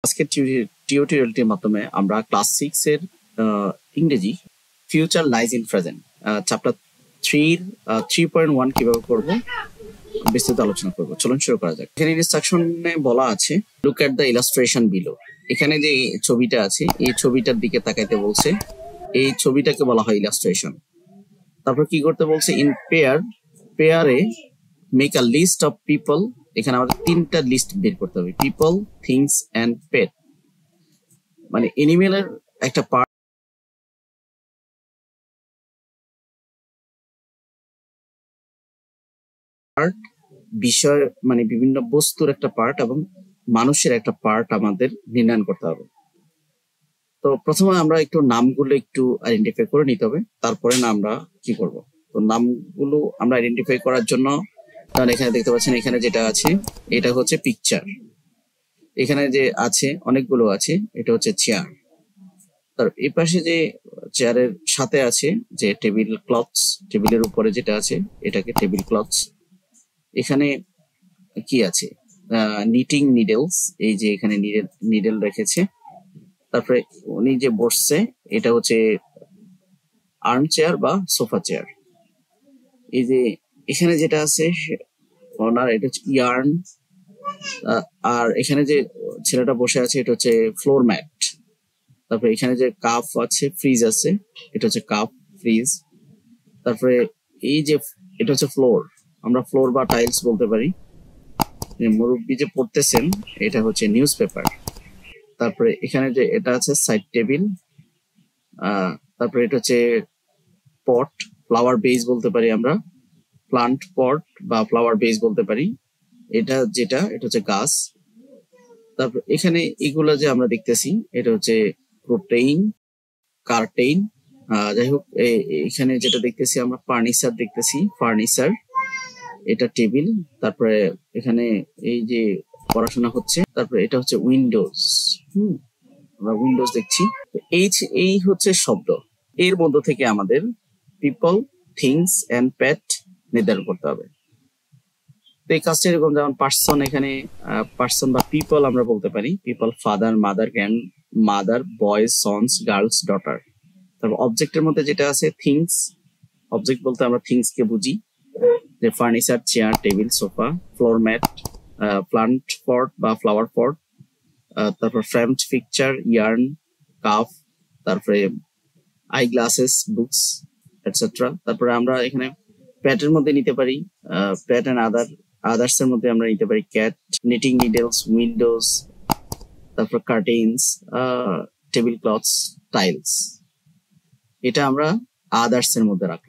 আজকের টিউটোরিয়ালটির মাধ্যমে আমরা ক্লাস 6 এর ইংরেজি future lies in present chapter 3 3.1 কিভাবে করব বিস্তারিত আলোচনা করব। চলুন শুরু করা যাক। এখানে ইনস্ট্রাকশনে বলা আছে look at the illustration below. এখানে যে ছবিটা আছে এই ছবিটার দিকে তাকাইতে বলছে, এই ছবিটাকে বলা হয় ইলাস্ট্রেশন। তারপর কি করতে বলছে, in pairs make a list of people. এখানে আমাদের তিনটা লিস্ট বের করতে হবে, পিপল, থিংস এন্ড পেট। মানে এনিমেলের একটা পার্ট, বিষয় মানে বিভিন্ন বস্তুর একটা পার্ট এবং মানুষের একটা পার্ট আমাদের নির্ণয় করতে হবে। তো প্রথমে আমরা একটু নামগুলো একটু আইডেন্টিফাই করে নিতে হবে, তারপরে না আমরা কি করব। তো নামগুলো আমরা আইডেন্টিফাই করার জন্য এখানে দেখতে পাচ্ছেন, এখানে যেটা আছে এটা হচ্ছে পিকচার। এখানে যে আছে অনেকগুলো আছে, এটা হচ্ছে চেয়ার। তার এই পাশে যে চেয়ারের সাথে আছে যে টেবিল ক্লথস, টেবিলের উপরে যেটা আছে এটাকে টেবিল ক্লথস। এখানে কি আছে, নিটিং নিডেলস, এই যে এখানে নিডেল রেখেছে। তারপরে উনি যে বসছে এটা হচ্ছে আর্ম চেয়ার বা সোফা চেয়ার। এই যে এখানে যেটা আছে ওনার এটা হচ্ছে ইয়ার্ন। আর এখানে যে ছেলেটা বসে আছে এটা হচ্ছে ফ্লোর ম্যাট। তারপরে এখানে যে কাপ আছে, ফ্রিজ আছে, এটা হচ্ছে কাপ ফ্রিজ। তারপরে এই যে এটা হচ্ছে ফ্লোর, আমরা ফ্লোর বা টাইলস বলতে পারি। মুরব্বী যে পড়তেছেন এটা হচ্ছে নিউজ পেপার। তারপরে এখানে যে এটা আছে সাইড টেবিল। তারপরে এটা হচ্ছে পট, ফ্লাওয়ার বেস বলতে পারি আমরা, প্লান্ট পট বা ফ্লাওয়ার বেস বলতে পারি। এটা হচ্ছে গাছ। তারপর এখানে এগুলা যে আমরা দেখতেছি এটা হচ্ছে প্রোটেইন, কার্টেইন। যাই হোক, এখানে যেটা দেখতেছি আমরা ফার্নিচার দেখতেছি, ফার্নিচার, এটা টেবিল। তারপরে এখানে এই যে পড়াশোনা হচ্ছে। তারপরে এটা হচ্ছে উইন্ডোজ, আমরা উইন্ডোজ দেখছি। এই হচ্ছে শব্দ, এর মধ্য থেকে আমাদের পিপল, থিংস এন্ড পেট নির্ধারণ করতে হবে। তো এই কাজটা এরকম, যেমন পার্সন, এখানে পার্সন বা পিপল আমরা বলতে পারি, people father, mother, grand mother, boys, sons, girls, daughter. তারপর অবজেক্টের মধ্যে যেটা আছে থিংস, অবজেক্ট বলতে আমরা থিংস কে বুঝি, যে furniture, chair, table, sofa, floor mat, plant pot বা ফ্লাওয়ার পট, তারপর ফ্রেমড পিকচার, ইয়ার্ন, কাপ, তারপরে আই গ্লাসেস, বুকস, এটসেট্রা। তারপরে আমরা এখানে প্যাটের মধ্যে নিতে পারি প্যাট এন্ড আদার্স এর মধ্যে আমরা নিতে পারি ক্যাট, নিটিং নিডলস, উইন্ডোজ, তারপর কার্টেইনস, টেবিল ক্লথস, টাইলস। এটা আমরা আদার্স এর মধ্যে রাখলাম।